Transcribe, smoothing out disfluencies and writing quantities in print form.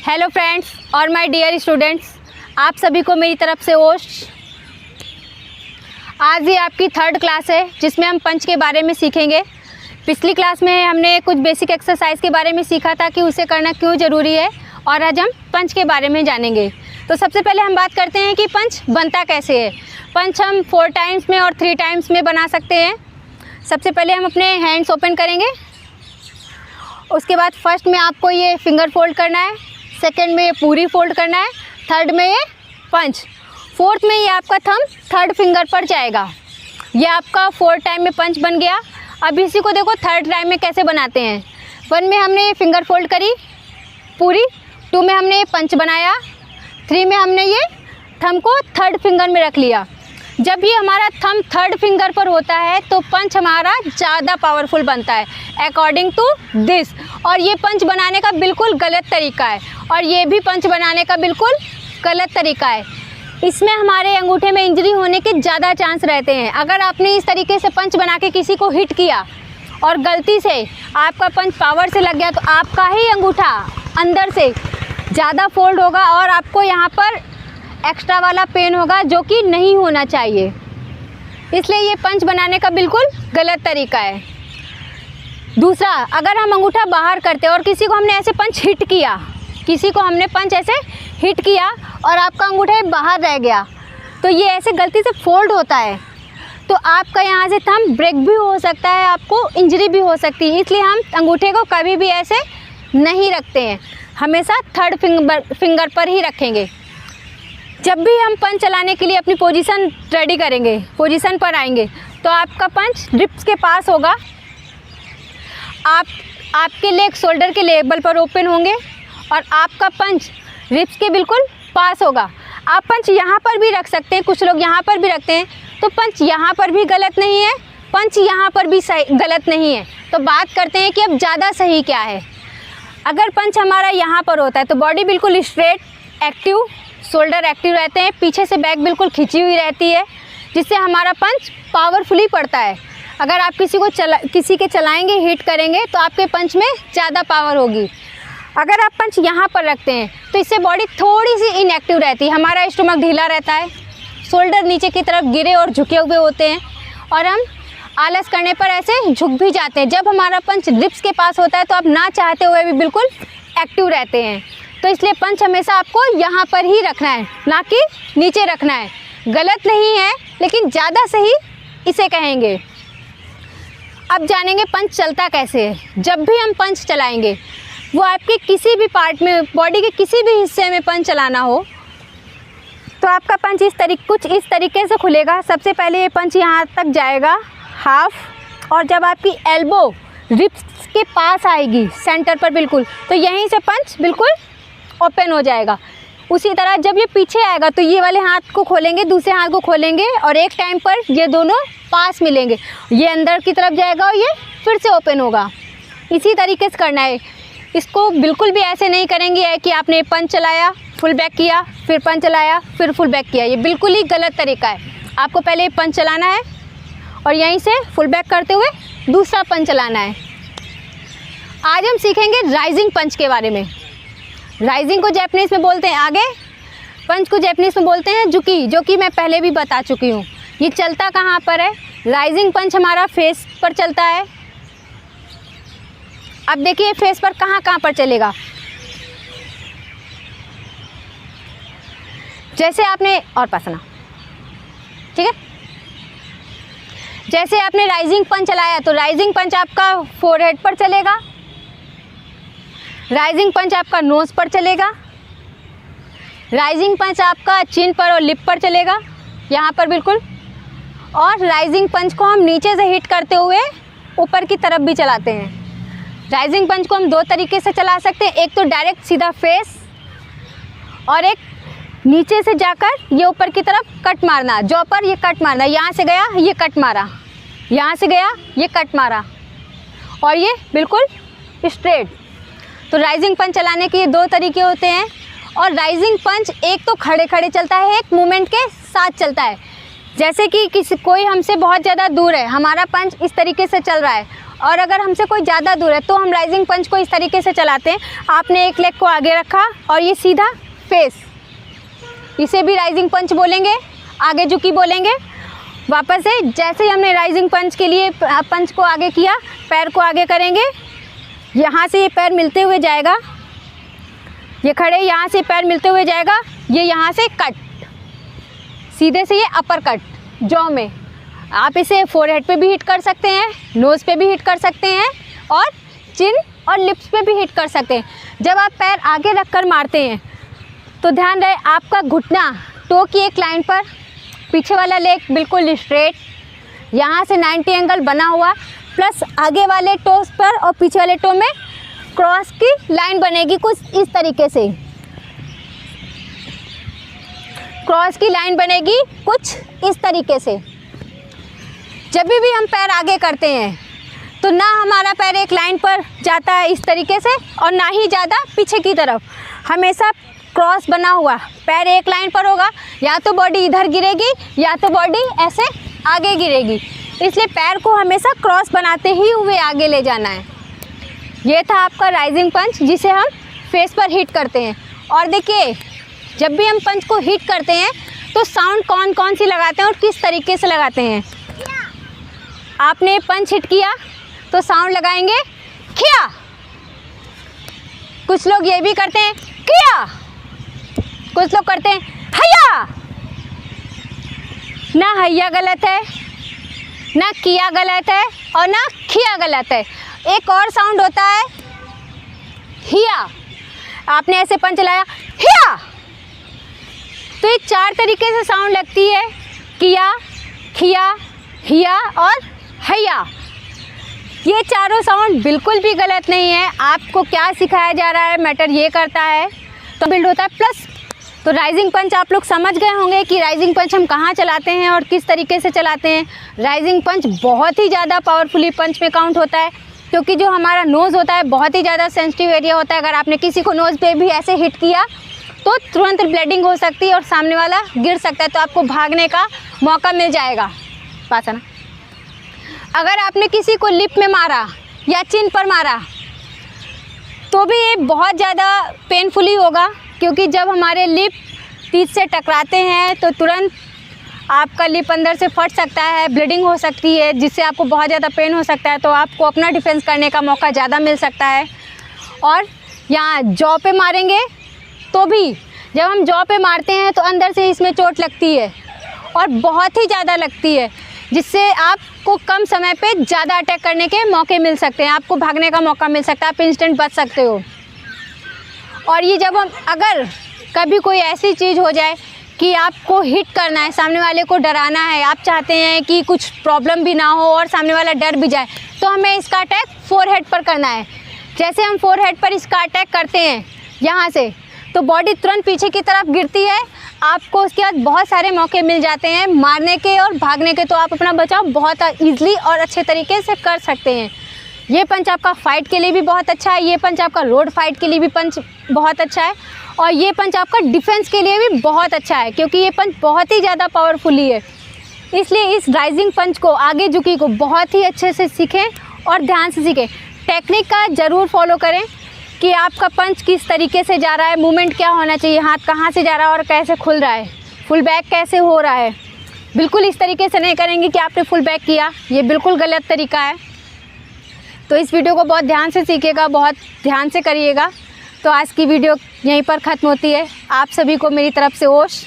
Hello friends और my dear students, आप सभी को मेरी तरफ से ओश। आज ये आपकी थर्ड क्लास है जिसमें हम पंच के बारे में सीखेंगे। पिछली क्लास में हमने कुछ बेसिक एक्सरसाइज के बारे में सीखा था कि उसे करना क्यों ज़रूरी है, और आज हम पंच के बारे में जानेंगे। तो सबसे पहले हम बात करते हैं कि पंच बनता कैसे है। पंच हम 4 टाइम्स में और 3 टाइम्स में बना सकते हैं। सबसे पहले हम अपने हैंड्स ओपन करेंगे, उसके बाद फर्स्ट में आपको ये फिंगर फोल्ड करना है, सेकंड में ये पूरी फोल्ड करना है, थर्ड में ये पंच, फोर्थ में ये आपका थंब थर्ड फिंगर पर जाएगा। ये आपका 4 टाइम में पंच बन गया। अब इसी को देखो थर्ड टाइम में कैसे बनाते हैं। 1 में हमने ये फिंगर फोल्ड करी पूरी, 2 में हमने ये पंच बनाया, 3 में हमने ये थंब को थर्ड फिंगर में रख लिया। जब ये हमारा थंब थर्ड फिंगर पर होता है तो पंच हमारा ज़्यादा पावरफुल बनता है अकॉर्डिंग टू दिस। और ये पंच बनाने का बिल्कुल गलत तरीका है, और ये भी पंच बनाने का बिल्कुल गलत तरीका है। इसमें हमारे अंगूठे में इंजरी होने के ज़्यादा चांस रहते हैं। अगर आपने इस तरीके से पंच बना के किसी को हिट किया और गलती से आपका पंच पावर से लग गया तो आपका ही अंगूठा अंदर से ज़्यादा फोल्ड होगा और आपको यहाँ पर एक्स्ट्रा वाला पेन होगा, जो कि नहीं होना चाहिए। इसलिए ये पंच बनाने का बिल्कुल गलत तरीका है। दूसरा, अगर हम अंगूठा बाहर करते हैं और किसी को हमने ऐसे पंच हिट किया, किसी को हमने पंच ऐसे हिट किया और आपका अंगूठा बाहर रह गया, तो ये ऐसे गलती से फोल्ड होता है तो आपका यहाँ से थंब ब्रेक भी हो सकता है, आपको इंजरी भी हो सकती है। इसलिए हम अंगूठे को कभी भी ऐसे नहीं रखते हैं, हमेशा थर्ड फिंगर पर ही रखेंगे। जब भी हम पंच चलाने के लिए अपनी पोजीशन रेडी करेंगे, पोजीशन पर आएंगे, तो आपका पंच रिब्स के पास होगा। आपके लेग शोल्डर के लेवल पर ओपन होंगे और आपका पंच रिब्स के बिल्कुल पास होगा। आप पंच यहाँ पर भी रख सकते हैं, कुछ लोग यहाँ पर भी रखते हैं, तो पंच यहाँ पर भी गलत नहीं है, पंच यहाँ पर भी सही गलत नहीं है। तो बात करते हैं कि अब ज़्यादा सही क्या है। अगर पंच हमारा यहाँ पर होता है तो बॉडी बिल्कुल स्ट्रेट, एक्टिव, शोल्डर एक्टिव रहते हैं, पीछे से बैक बिल्कुल खिंची हुई रहती है, जिससे हमारा पंच पावरफुली पड़ता है। अगर आप किसी के चलाएंगे, हिट करेंगे, तो आपके पंच में ज़्यादा पावर होगी। अगर आप पंच यहाँ पर रखते हैं तो इससे बॉडी थोड़ी सी इनएक्टिव रहती है, हमारा स्टमक ढीला रहता है, शोल्डर नीचे की तरफ गिरे और झुके हुए होते हैं, और हम आलस करने पर ऐसे झुक भी जाते हैं। जब हमारा पंच रिब्स के पास होता है तो आप ना चाहते हुए भी बिल्कुल एक्टिव रहते हैं। तो इसलिए पंच हमेशा आपको यहाँ पर ही रखना है, ना कि नीचे रखना है। गलत नहीं है, लेकिन ज़्यादा सही इसे कहेंगे। अब जानेंगे पंच चलता कैसे है। जब भी हम पंच चलाएंगे, वो आपके किसी भी पार्ट में, बॉडी के किसी भी हिस्से में पंच चलाना हो, तो आपका पंच कुछ इस तरीके से खुलेगा। सबसे पहले ये पंच यहाँ तक जाएगा हाफ, और जब आपकी एल्बो रिब्स के पास आएगी सेंटर पर बिल्कुल, तो यहीं से पंच बिल्कुल ओपन हो जाएगा। उसी तरह जब ये पीछे आएगा तो ये वाले हाथ को खोलेंगे, दूसरे हाथ को खोलेंगे, और एक टाइम पर ये दोनों पास मिलेंगे। ये अंदर की तरफ जाएगा और ये फिर से ओपन होगा। इसी तरीके से करना है। इसको बिल्कुल भी ऐसे नहीं करेंगे कि आपने पंच चलाया, फुल बैक किया, फिर पंच चलाया, फिर फुल बैक किया। ये बिल्कुल ही गलत तरीका है। आपको पहले पंच चलाना है और यहीं से फुल बैक करते हुए दूसरा पंच चलाना है। आज हम सीखेंगे राइजिंग पंच के बारे में। राइजिंग को जैपनीज़ में बोलते हैं आगे, पंच को जैपनीज़ में बोलते हैं जुकी, जो कि मैं पहले भी बता चुकी हूँ। ये चलता कहाँ पर है? राइजिंग पंच हमारा फेस पर चलता है। अब देखिए फेस पर कहाँ पर चलेगा। जैसे आपने, और पसना, ठीक है, जैसे आपने राइजिंग पंच चलाया तो राइजिंग पंच आपका फोरहेड पर चलेगा, राइजिंग पंच आपका नोज़ पर चलेगा, राइजिंग पंच आपका चिन पर और लिप पर चलेगा, यहाँ पर बिल्कुल। और राइजिंग पंच को हम नीचे से हिट करते हुए ऊपर की तरफ भी चलाते हैं। राइजिंग पंच को हम 2 तरीके से चला सकते हैं, एक तो डायरेक्ट सीधा फेस, और एक नीचे से जाकर ये ऊपर की तरफ कट मारना, जॉ पर ये कट मारना, यहाँ से गया ये कट मारा, यहाँ से गया ये कट मारा, और ये बिल्कुल स्ट्रेट। तो राइजिंग पंच चलाने के ये 2 तरीके होते हैं। और राइजिंग पंच एक तो खड़े खड़े चलता है, एक मूवमेंट के साथ चलता है। जैसे कि कोई हमसे बहुत ज़्यादा दूर है, हमारा पंच इस तरीके से चल रहा है और अगर हमसे कोई ज़्यादा दूर है तो हम राइजिंग पंच को इस तरीके से चलाते हैं। आपने एक लेग को आगे रखा और ये सीधा फेस, इसे भी राइजिंग पंच बोलेंगे, आगे झुकी बोलेंगे। वापस से जैसे ही हमने राइजिंग पंच के लिए पंच को आगे किया, पैर को आगे करेंगे, यहाँ से ये पैर मिलते हुए जाएगा, ये खड़े, यहाँ से पैर मिलते हुए जाएगा, ये यहाँ से कट, सीधे से ये अपर कट जॉ में। आप इसे फोरहेड पे भी हिट कर सकते हैं, नोज़ पे भी हिट कर सकते हैं और चिन और लिप्स पे भी हिट कर सकते हैं। जब आप पैर आगे रख कर मारते हैं तो ध्यान रहे आपका घुटना टो की एक लाइन पर, पीछे वाला लेग बिल्कुल स्ट्रेट, यहाँ से 90 एंगल बना हुआ, प्लस आगे वाले टोस पर और पीछे वाले टो में क्रॉस की लाइन बनेगी कुछ इस तरीके से, क्रॉस की लाइन बनेगी कुछ इस तरीके से। जब भी हम पैर आगे करते हैं तो ना हमारा पैर एक लाइन पर जाता है इस तरीके से और ना ही ज़्यादा पीछे की तरफ, हमेशा क्रॉस बना हुआ, पैर एक लाइन पर होगा, या तो बॉडी इधर गिरेगी या तो बॉडी ऐसे आगे गिरेगी, इसलिए पैर को हमेशा क्रॉस बनाते ही हुए आगे ले जाना है। ये था आपका राइजिंग पंच जिसे हम फेस पर हिट करते हैं। और देखिए जब भी हम पंच को हिट करते हैं तो साउंड कौन कौन सी लगाते हैं और किस तरीके से लगाते हैं। आपने पंच हिट किया तो साउंड लगाएंगे खिया, कुछ लोग ये भी करते हैं किया, कुछ लोग करते हैं हैया। ना हैया गलत है, ना किया गलत है और ना खिया गलत है। एक और साउंड होता है हिया, आपने ऐसे पंच लाया हिया, तो ये 4 तरीके से साउंड लगती है, किया, खिया, हिया और हैया। ये चारों साउंड बिल्कुल भी गलत नहीं है। आपको क्या सिखाया जा रहा है मैटर ये करता है, तो बिल्ड होता है प्लस। तो राइजिंग पंच आप लोग समझ गए होंगे कि राइजिंग पंच हम कहाँ चलाते हैं और किस तरीके से चलाते हैं। राइजिंग पंच बहुत ही ज़्यादा पावरफुली पंच में काउंट होता है, क्योंकि जो हमारा नोज़ होता है बहुत ही ज़्यादा सेंसिटिव एरिया होता है। अगर आपने किसी को नोज़ पे भी ऐसे हिट किया तो तुरंत ब्लीडिंग हो सकती है और सामने वाला गिर सकता है, तो आपको भागने का मौका मिल जाएगा। पास है ना। अगर आपने किसी को लिप में मारा या चिन पर मारा तो भी ये बहुत ज़्यादा पेनफुली होगा, क्योंकि जब हमारे लिप टीथ से टकराते हैं तो तुरंत आपका लिप अंदर से फट सकता है, ब्लीडिंग हो सकती है, जिससे आपको बहुत ज़्यादा पेन हो सकता है। तो आपको अपना डिफेंस करने का मौका ज़्यादा मिल सकता है। और यहाँ जॉ पे मारेंगे तो भी, जब हम जॉ पे मारते हैं तो अंदर से इसमें चोट लगती है और बहुत ही ज़्यादा लगती है, जिससे आपको कम समय पे ज़्यादा अटैक करने के मौके मिल सकते हैं, आपको भागने का मौका मिल सकता है, आप इंस्टेंट बच सकते हो। और ये जब हम, अगर कभी कोई ऐसी चीज़ हो जाए कि आपको हिट करना है, सामने वाले को डराना है, आप चाहते हैं कि कुछ प्रॉब्लम भी ना हो और सामने वाला डर भी जाए, तो हमें इसका अटैक फोरहेड पर करना है। जैसे हम फोरहेड पर इसका अटैक करते हैं यहाँ से, तो बॉडी तुरंत पीछे की तरफ गिरती है, आपको उसके बाद बहुत सारे मौके मिल जाते हैं मारने के और भागने के, तो आप अपना बचाव बहुत ईजिली और अच्छे तरीके से कर सकते हैं। ये पंच आपका फाइट के लिए भी बहुत अच्छा है, ये पंच आपका रोड फाइट के लिए भी पंच बहुत अच्छा है, और ये पंच आपका डिफेंस के लिए भी बहुत अच्छा है, क्योंकि ये पंच बहुत ही ज़्यादा पावरफुली है। इसलिए इस राइजिंग पंच को, आगे झुकी को बहुत ही अच्छे से सीखें और ध्यान से सीखें। टेक्निक का ज़रूर फॉलो करें कि आपका पंच किस तरीके से जा रहा है, मूवमेंट क्या होना चाहिए, हाथ कहाँ से जा रहा है और कैसे खुल रहा है, फुल बैक कैसे हो रहा है। बिल्कुल इस तरीके से नहीं करेंगे कि आपने फुल बैक किया, ये बिल्कुल गलत तरीका है। तो इस वीडियो को बहुत ध्यान से सीखिएगा, बहुत ध्यान से करिएगा। तो आज की वीडियो यहीं पर ख़त्म होती है। आप सभी को मेरी तरफ से ओश।